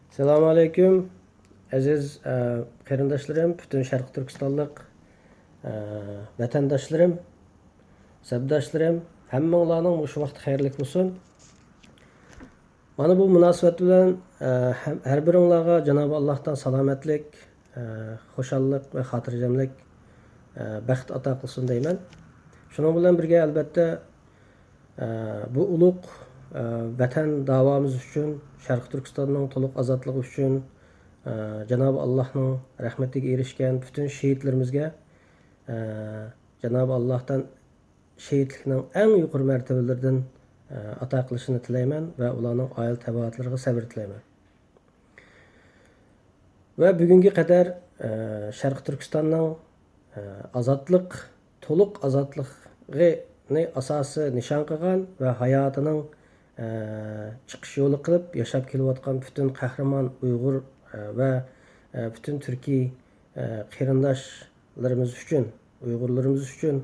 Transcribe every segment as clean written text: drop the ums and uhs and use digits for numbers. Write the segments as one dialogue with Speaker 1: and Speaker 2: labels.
Speaker 1: Assalomu alaykum aziz qarindoshlarim, butun Sharq Turkistonlik vatandoshlarim, sabdoshlarim, hammanglarning shu vaqt xayrli bo'lsin. Mana bu munosabat bilan har biringlarga Janob Allohdan salomatlik, xushallik va xotirjamlik, baxt ato qilsin deyman. Shuning bilan birga albatta bu ulug' vatan davomiz uchun, Sharq Turkistonning to'liq ozodligi uchun Janob Allohning rahmatiga erishgan bütün shehidlarimizga Janob Allohdan shehidlikning eng yuqori martabalaridan ato qilishini tilayman va ularning oila taboatlariga sabr tilayman. Va bugunga qadar Sharq Turkistonning ozodlik, to'liq ozodligini asosi nishon qilgan va hayotining chiqish yo'li qilib yashab kelayotgan bütün qahramon Uyg'ur va bütün Türkiye qarindoshlarimiz uchun, Uyg'urlarimiz uchun,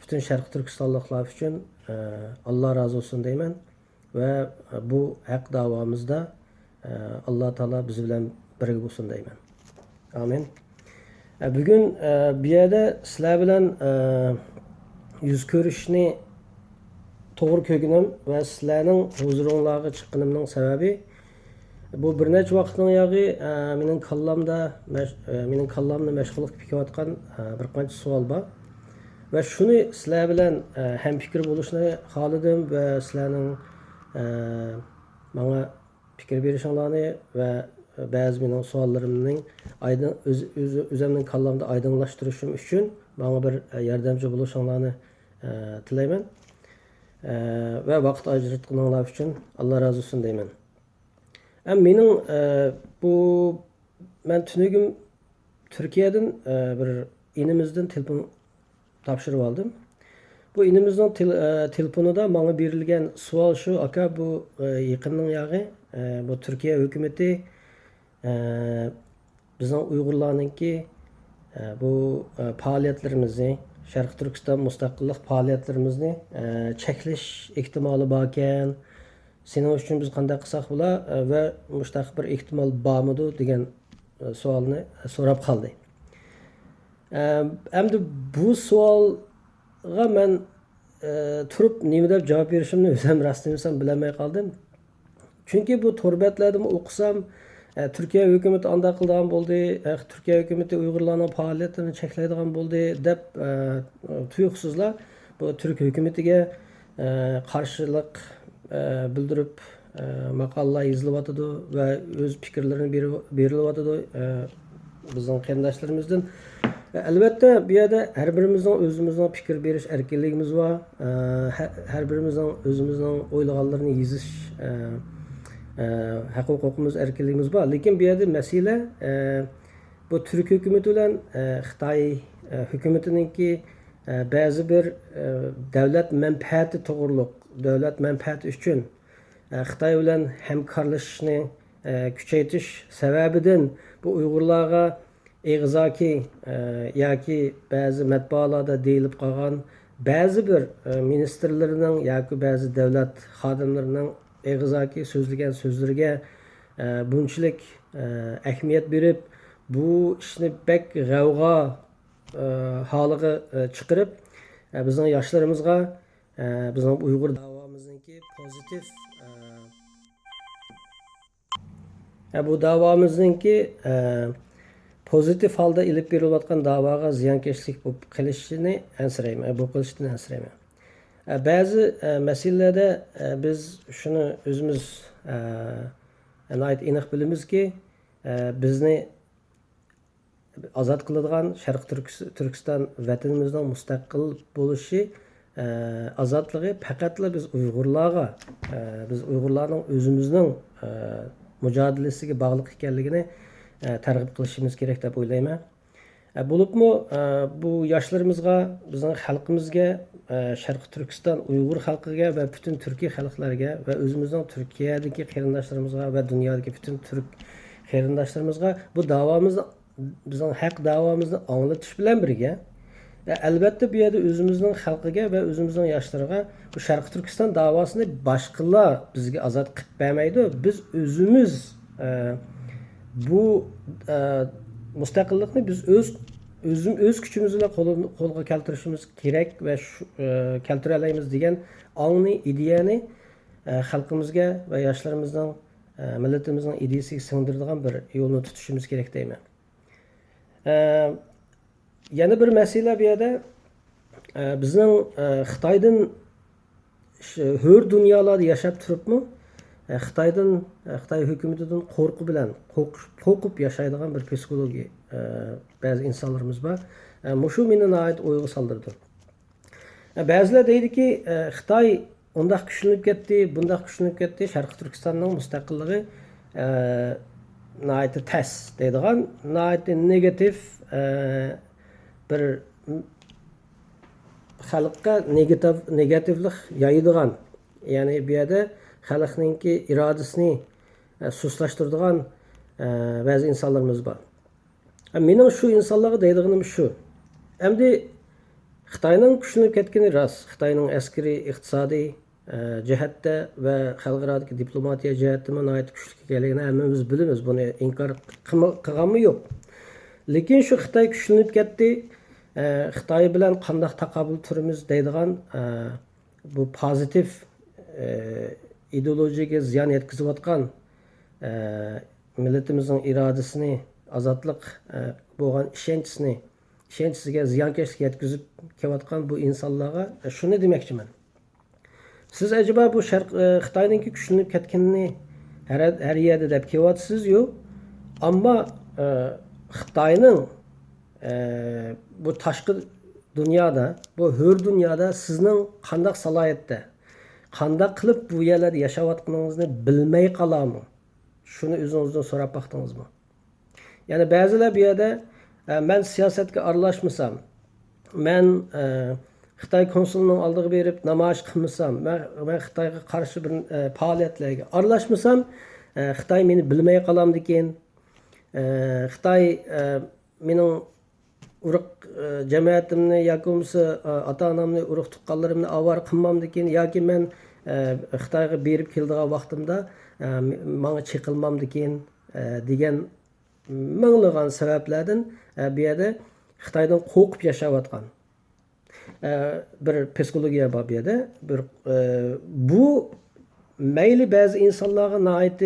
Speaker 1: bütün Sharq Turkistonliklar uchun Alloh rozi bo'lsin deyman va bu haq davomizda Alloh taolo biz bilan birga bo'lsin deyman. Amin. Bugun bu yerda sizlar bilan yuz ko'rishni to'g'ri ko'rganim va sizlarning huzuringizga chiqqanimning sababi bu bir necha vaqtning yog'i mening kallamni mashg'ul qilib ketayotgan bir qancha savol bor va shuni sizlar bilan ham fikr bo'lishni xohladim va sizlarning menga fikr berishinglarni va ba'zi mening savollarimning o'zimning kallamda oydinlashtirishim uchun menga bir yordamchi bo'lishinglarni tilayman. Ve vaqt ajratganlar uchun Alloh rozi bo'lsin deyman. Mening men tunugim Turkiyadan bir inimizdan telefon topshirib oldim. Bu inimizning telefonida menga berilgan savol shu: aka, bu yaqinning yog'i bu Turkiya hukumati bizning Uyg'urlarningki bu faoliyatlarimizni, Sharq Turkiston mustaqillik faoliyatlarimizni cheklash ehtimoli bor ekan. Sening uchun biz qanday qilsak bo'lar va mushtaq bir ehtimol bormidi degan savolni so'rab qoldi. Endi bu savolga men turib nima deb javob berishimni o'zim rostlasam bilmay qoldim. Chunki bu to'rbatlarni o'qisam Türkiye hükümeti anda qilgan bo'ldi, Türkiye hükümeti Uyg'urlarning faoliyatini cheklaydigan bo'ldi deb tuyuqsizlar bu Türk hükümetiga qarshilik bildirib maqolalar yozilyotdi va o'z fikrlarini berilyotdi bizning qarindoshlarimizdan. Albatta bu yerda har birimizning o'zimizning fikr berish erkinligimiz bor. Har birimizning o'zimizning o'ylaganlarini yozish huquqimiz, erkinligimiz bor. Lekin bu yerda masala bu Türk hükümeti bilan Xitoy hükümetininki ba'zi bir davlat manfaati to'g'riliq, davlat manfaati uchun Xitoy bilan hamkorlashishni kuchaytirish sababidan bu Uyg'urlarga eg'zoki yoki ba'zi matbuotlarda deyilib qolgan ba'zi bir ministrlarining yoki ba'zi davlat xodimlarining eg'zoki so'zlagan so'zlariga bunchalik ahamiyat berib, bu ishni bek g'avg'o holiga chiqarib, bizning yoshlarimizga bizning Uyg'ur davomizniki pozitiv bu davomizniki pozitiv holda ilib berilayotgan davoga ziyonkashlik bo'lib qilishini ansirayman, bu qilishdan ansirayman. Ba'zi masalalarda biz shuni o'zimiz aniq bilamizki, bizni ozod qiladigan Sharq Turkiston vatanimizning mustaqil bo'lishi ozodligi faqatla biz Uyg'urlarning o'zimizning mujodilasiga bog'liq ekanligini targ'ib qilishimiz kerak deb o'ylayman. Bo'libmi bu yoshlarımızga, bizning xalqimizga, Sharq Turkiston Uyg'ur xalqiga va butun Turkiya xalqlariga va o'zimizning Turkiyadagi qarindoshlarimizga va dunyodagi butun turk qarindoshlarimizga bu davomizni, bizning haq davomizni anglatish bilan birga albatta bu yerda o'zimizning xalqiga va o'zimizning yoshlariga bu Sharq Turkiston davosini boshqalar bizga ozod qilib bermaydi. Biz o'zimiz Bu mustaqillikni biz o'z kuchimiz bilan qo'lga keltirishimiz kerak va keltira olamiz degan ongni, ideyani xalqimizga va yoshlarimizning, millatimizning ideyasiga singdiradigan bir yo'lni tutishimiz kerak deyman. Yana bir masala bu yerda bizning Xitoydan hur dunyolarda yashab turibmi, Xitoy hukumatidan qo'rqib yashaydigan bir psixologiya ba'zi insonlarimiz bor. Shu meni nihoyat o'yga soldirdi. Ba'zilar deydiki, Xitoy undaq kuchlanib ketdi, bundaq kuchlanib ketdi, Sharqi Turkistonning mustaqilligi nihoyat tas deydigan, nihoyat negativ bir xalqqa negativlik yaydigan, ya'ni bu yerda xalqninki irodasini sustlashtiradigan ba'zi insonlarimiz bor. Mening shu insonlarga deydiganim shu. Endi Xitoyning kuchlanib ketgani rost. Xitoyning askariy, iqtisodiy jihatda va xalqarodagi diplomatiya jihatda nihoyat kuchli ekanligini hammamiz bilamiz. Buni inkor qilganmi yo'q. Lekin shu Xitoy kuchlanib ketdi, Xitoy bilan qanday taqobil turimiz deydigan bu pozitiv ideologiyaga ziyon yetkazayotgan, millatimizning irodasini, ozodlik bo'lgan ishonchisiga ziyonkashlik yetkazib kelayotgan bu insonlarga shuni demoqchiman. Siz acaba bu Xitoyninki kuchlanib ketganini har yerda deb kelyapsiz yo'q? Ammo Xitoyning bu tashqi dunyoda, bu hur dunyoda sizning qanday salohiyatda, qanday qilib bu yerlarda yashayotganingizni bilmay qolarmi? Shuni o'zingizdan so'rab baqdingizmi? Ya'ni ba'zilar bu yerda men siyosatga aralashmasam, men Xitoy konsulining oldiga berib namoyish qilmasam, men Xitoyga qarshi bir faoliyatlarga aralashmasam, Xitoy meni bilmay qolamdikin, Xitoy mening urug' jamiyatimni yoki bo'lmasa ota-onamni, urug' tuqqanlarimni avvar qilmamdikin yoki men Xitoyga berib keldigan vaqtimda menga chiqilmamdikin degan minglagan sabablardan bu yerda Xitoydan qo'rqib yashayotgan bir psixologiya bor bu yerda. Bu mayli ba'zi insonlarga nihoyat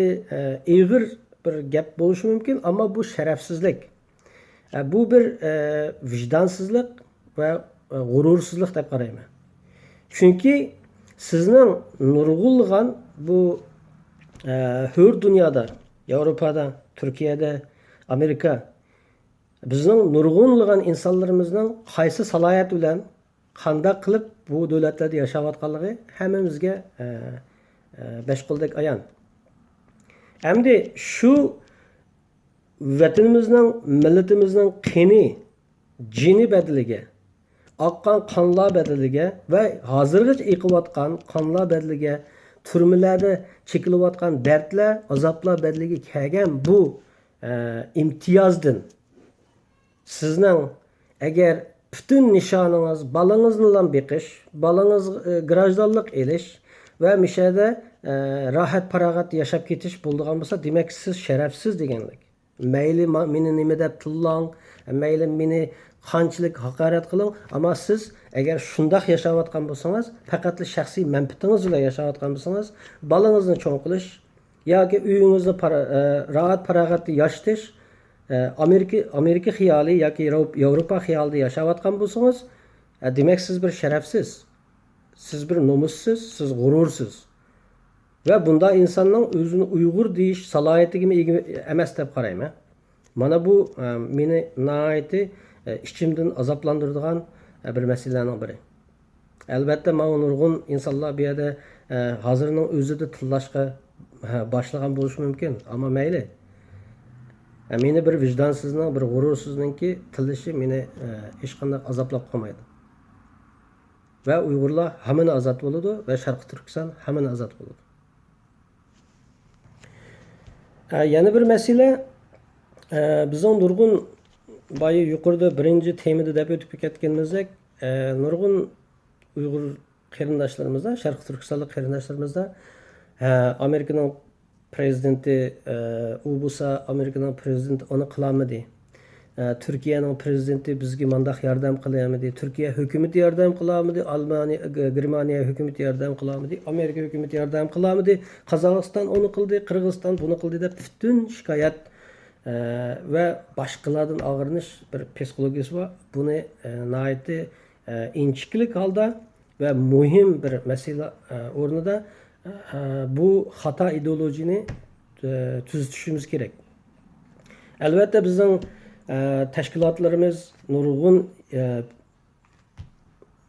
Speaker 1: ig'ir bir gap bo'lishi mumkin, ammo bu sharafsizlik. Bu bir vijdonsizlik va g'urursizlik deb qarayman. Chunki sizning nurg'ulg'an bu hur dunyoda, Yevropada, Turkiyada, Amerika, bizning nurg'unlagan insonlarimizning qaysi salohiyat bilan qanday qilib bu davlatlarda yashayotganligi hammamizga besh qo'ldek ayon. Endi shu vatanimizning, millatimizning qini, jini bedeliga, oqqan qonlar bedeliga va hozirgacha eqiyotgan qonlar bedeliga, turmalarda chekilayotgan dardlar, azoblar bedeliga kelgan bu imtiyozdan sizning agar butun nishoningiz bolangizni bilan beqish, bolangiz grajdanlik elish va mishada rohat farog'at yashab ketish bo'ladigan bo'lsa, demak siz sharafsiz deganlik. Mayli meni nima deb tillang, mayli meni qanchalik haqorat qiling, ammo siz agar shundoq yashayotgan bo'lsangiz, faqat shaxsiy manfaatingiz bilan yashayotgan bo'lsangiz, bolangizni cho'ng qilish yoki uyingizni rohat farog'atda yashatish, Amerika xiyoli yoki Yevropa xiyolida yashayotgan bo'lsangiz, demak siz bir sharafsiz, siz bir nomussiz, siz g'urursiz. Va bunda insonning o'zini Uyg'ur deyish salohiyatiga emas deb qarayman. Mana bu meni nihoyat ichimdan azoblantiradigan bir masalalarning biri. Albatta, mana nurg'un insonlar bu yerda hozirning o'zida tillashga boshlagan bo'lishi mumkin, ammo mayli. Meni bir vijdonsizning, bir g'urursizninki tillishi meni hech qanday azoblab qolmaydi. Va Uyg'urlar hammani ozod bo'ladi va Sharqi Turkiston hammani ozod bo'ladi. Yana bir masala, bizning nurg'un boya yuqorida birinchi temada deb o'tib ketganimizdek, nurg'un Uyg'ur qarindoshlarimizda, Sharqi Turkistonlik qarindoshlarimizda Amerikaning prezidenti u bo'lsa Amerikaning prezidenti uni qilamidi. Türkiye'nin prezidenti bizga mandaq yordam qilamidi. Türkiye hukumati yordam qilamidi. Almaniya, Germaniya hukumati yordam qilamidi. Amerika hukumati yordam qilamidi. Qozog'iston uni qildi, Qirg'iziston buni qildi deb butun shikoyat ve başkalardan ağırınış bir psikologisi var. Bunu nayeti inçiklik halda ve mühim bir mesele ornada bu hata ideolojini tüzütüşümüz gerek. Elbette bizim teşkilatlarımız nurgun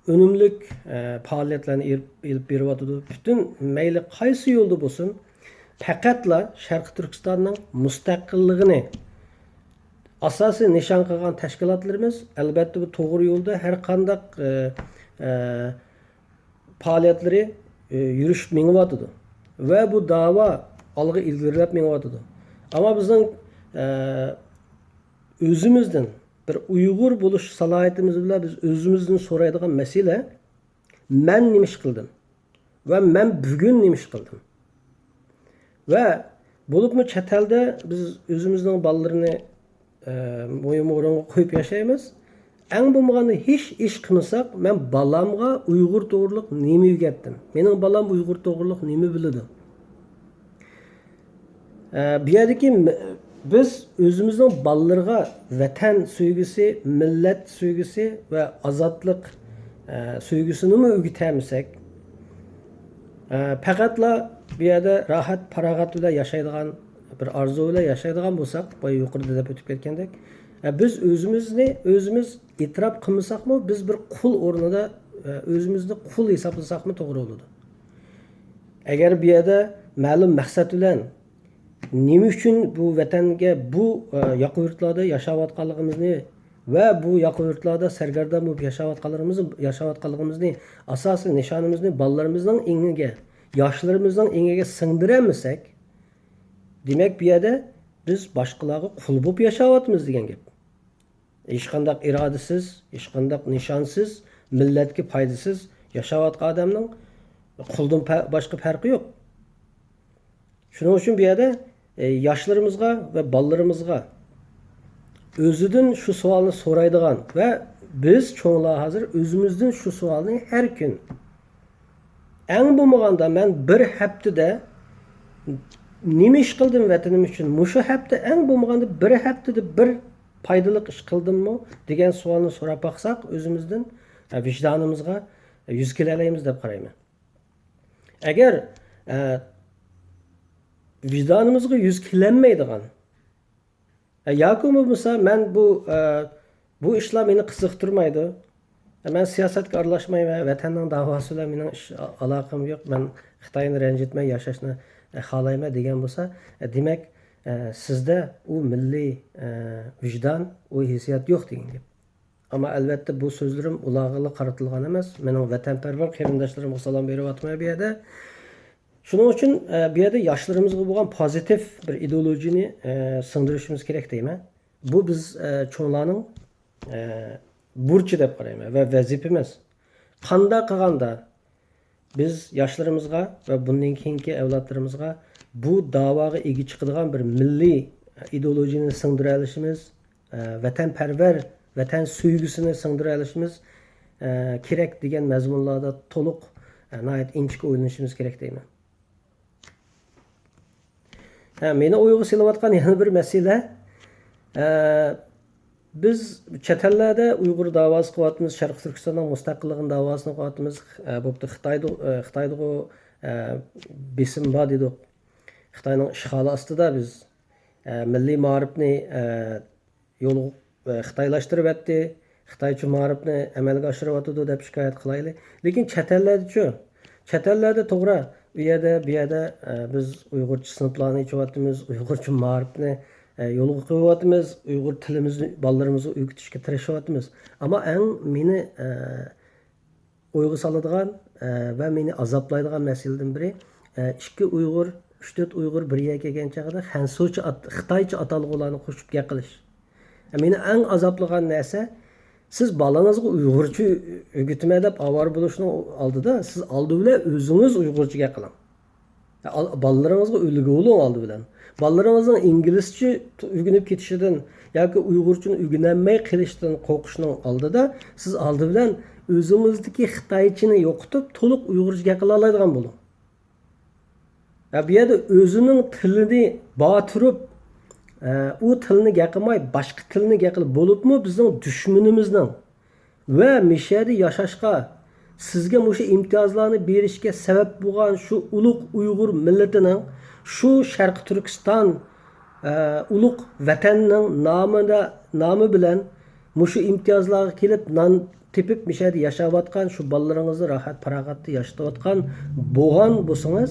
Speaker 1: önümlük faaliyetlerini ilip beriyordu. Bütün meyli qaysı yolda bulsun, faqatla Sharq Turkistonning mustaqilligini asosiy nishon qilgan tashkilotlarimiz albatta bu to'g'ri yo'lda har qanday faoliyatlari yurishib mingyotdi va bu da'vo olg'a ilgarilab mingyotdi. Ammo bizning o'zimizdan bir Uyg'ur bo'lish salohiyatimiz bilan biz o'zimizdan so'raydigan masala men nima ish qildim va men bugun nima ish qildim. Ve bulup mu çetelde biz özümüzün ballarını boyun oraya koyup yaşayamaz. En bulmağını hiç iş kılmasak ben balamga Uygur doğruluk nemi ügettim. Benim balam Uygur doğruluk nemi bildi. Bir yerdeki biz özümüzün ballarına vatan söygüsü, millet söygüsü ve azatlık söygüsünü mü ügetemsek? Faqatla bir yerde rahat paragat ile yaşaydigan bir arzu ile yaşaydigan bo'lsak, bu yuqorida deb o'tib ketgandek, biz o'zimiz itiraf qilmasakmı, biz bir qul o'rnida o'zimizni qul hisoblasakmı to'g'ri bo'ladi. Agar bir yerde ma'lum maqsad bilan nima uchun bu vatanga, bu yaqin yashayotganligimizni ve bu yaqin yurtlarda sargardon bo'lib yashayotganligimizni asosiy nishonimizni bolalarımızın engiga, yoshlarımızın engiga singdiramasak, demak bu yerda biz boshqalarga qul bo'lib yashayapmiz degan gap. Hech qanday irodasiz, hech qanday nishonsiz, millatga foydasiz yashayotgan odamning quldan boshqa farqi yo'q. Shuning uchun bu yerda yoshlarimizga va bolalarımızga özüdün şu sualını soraydıgan ve biz çoğunluğa hazır özümüzden şu sualını her gün en bulmaganda ben bir haftada nima iş kıldım vatanım için muşu hafta en bulmaganda bir haftada bir faydalık iş kıldım mı degan sualını sorap baksak özümüzden vicdanımızga yüz keleyimiz deb qarayman. Eğer vicdanımızga yüz kelenmeydigan Yakumu mesela ben bu işler beni qiziqtirmaydi. Ben siyasetga aralashmayman ve vatanning davosida mening alakam yok. Ben Xitoyni ranjitmay yashashni xohlayman degan bo'lsa, demak sizda u milliy vijdon, o hissiyat yo'q degan gap. Ama albatta bu so'zlarim ularga qaratilgan emas. Mening vatanparvar qarindoshlarimga salom beryapman bu yerda. Shuning uchun bu yerda yoshlarımızga bo'lgan pozitiv bir ideologiyani singdirishimiz kerak deyman. Bu biz cho'nglarning burchi deb qarayman va vazifamiz. Qanday qilganda biz yoshlarımızga va bundan keyingi avlodlarimizga bu da'voga ega chiqadigan bir milliy ideologiyani singdira olishimiz, vatanparvar, vatan suygusini singdira olishimiz kerak degan mazmunlarda to'liq nihoyat inchik o'ylanishimiz kerak deyman. Meni o'yga silayotgan yana bir masala, biz chet ellarda Uyg'ur da'vosi qilyapmiz, Sharq Turkistonning mustaqilligini da'vosini qilyapmiz. Bo'pti Xitoyda besim bor dedi. Xitoyning ishg'oli ostida biz milliy ma'rifni yo'l xitoylashtirib etdi, Xitoycha ma'rifni amalga oshiryapti deb shikoyat qilaylik. Lekin chet ellarda to'g'ri bu yerda biz Uyg'urcha sinflarni ichayotimiz, Uyg'urcha ma'rifni yo'lga qo'yyapmiz, Uyg'ur tilimizni bolalarimizni o'rgatishga tirishyapmiz. Ammo eng meni o'yga soladigan va meni azoblaydigan masaladan biri, ikki Uyg'ur, 3-4 Uyg'ur bir yerga kelgan chog'da Hansucha, Xitoycha atalg'ularni qo'shib gapirish. Meni eng azoblagan narsa, siz balangizga Uyg'urcha o'rgatma deb avor bo'lishning oldida siz oldi bilan o'zingiz Uyg'urchaga qiling. Balalaringizga ulgu bo'ling oldi bilan. Balalaringizning inglizcha o'rganib ketishidan yoki uyg'urchani o'rganolmay qilishdan qo'rqishning oldida siz oldi bilan o'zingizdagi xitoychani yo'qotib to'liq uyg'urcha qila oladigan bo'ling. Bu yerda o'zining tilini botirib u tilni gapirmay boshqa tilni gapirib bo'libmi bizning dushmanimizning va mishada yashashga sizga bu imtiyozlarni berishga sabab bo'lgan shu ulug' uyg'ur millatining shu Sharq Turkiston ulug' vatanning nomi bilan mushu imtiyozlarga kelib non tepib mishada yashayotgan shu bolalaringizni rohat farog'atda yashayotgan bo'lgan bo'lsangiz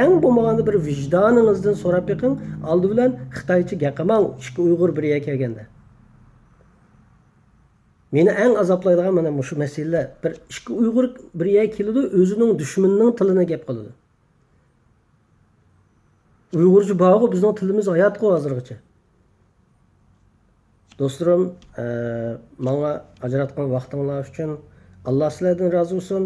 Speaker 1: eng bo'lmaganda bir vijdoningizdan so'rab beqing oldi bilan xitoycha gapirmang ikki uyg'ur bir yerga kelganda. Meni eng azoblaydigan mana shu masala bir ikki uyg'ur bir yerga keladi o'zining dushmanining tilini gap qiladi. Uyg'urcha bog'i bizning tilimiz hayotga hozirgacha. Do'stlarim, menga ajratgan vaqtinglar uchun Alloh sizlardan rozi bo'lsin.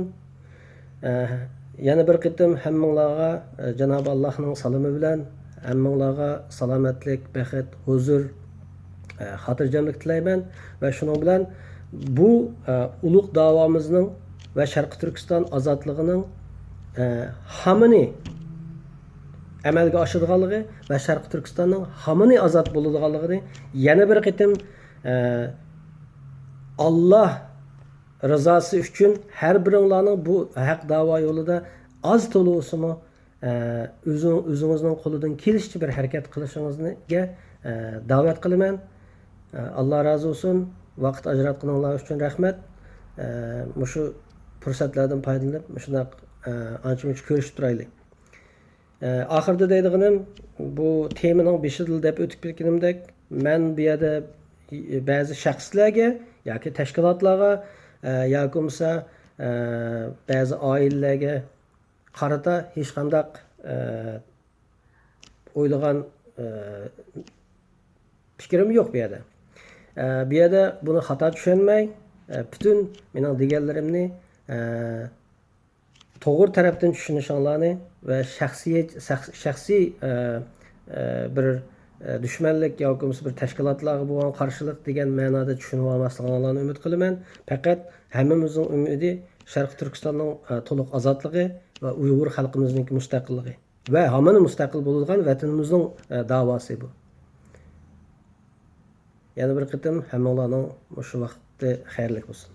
Speaker 1: Yana bir qitim hammanglarga Janob Allohning salomı bilan hammanglarga salomatlik, baxt, huzur, xotirjamlik tilayman va shuning bilan bu ulug' davomizning va Sharq Turkiston ozodligining hamini amalga oshirganligi va Sharq Turkistonning hamini ozod bo'ladiganligini yana bir qitim Alloh rizosi uchun har biringlarning bu haq da'vo yo'lida oz to'la bo'lsa-mu o'zingizning qo'lidan kelishicha bir harakat qilishingizga da'vat qilaman. Alloh rozi bo'lsin. Vaqt ajratganinglar uchun rahmat. Shu fursatlardan foydalanib shunday ancha-muncha ko'rishib turaylik. Oxirida deydiganim bu temaning beshida deb o'tib ketganimdek men bu yerda ba'zi shaxslarga yoki tashkilotlarga yoki bo'lmasa ba'zi oilalarga qarata hech qanday o'ylagan fikrim yo'q bu yerda. Bu yerda buni xato tushunmay butun mening deganlarimni to'g'ri tarafdan tushunishinglarni va shaxsiy bir dushmanlik yoki bir tashkilotlarga bo'lgan qarshilik degan ma'noda tushunib olmasliginglarni umid qilaman. Faqat hammamizning umidi Sharq Turkistonning to'liq ozodligi va Uyg'ur xalqimizning mustaqilligi va hamma mustaqil bo'ladigan vatanimizning da'vosi bu. Yana bir qitim hammanglarning shu vaqtda xayrli bo'lsin.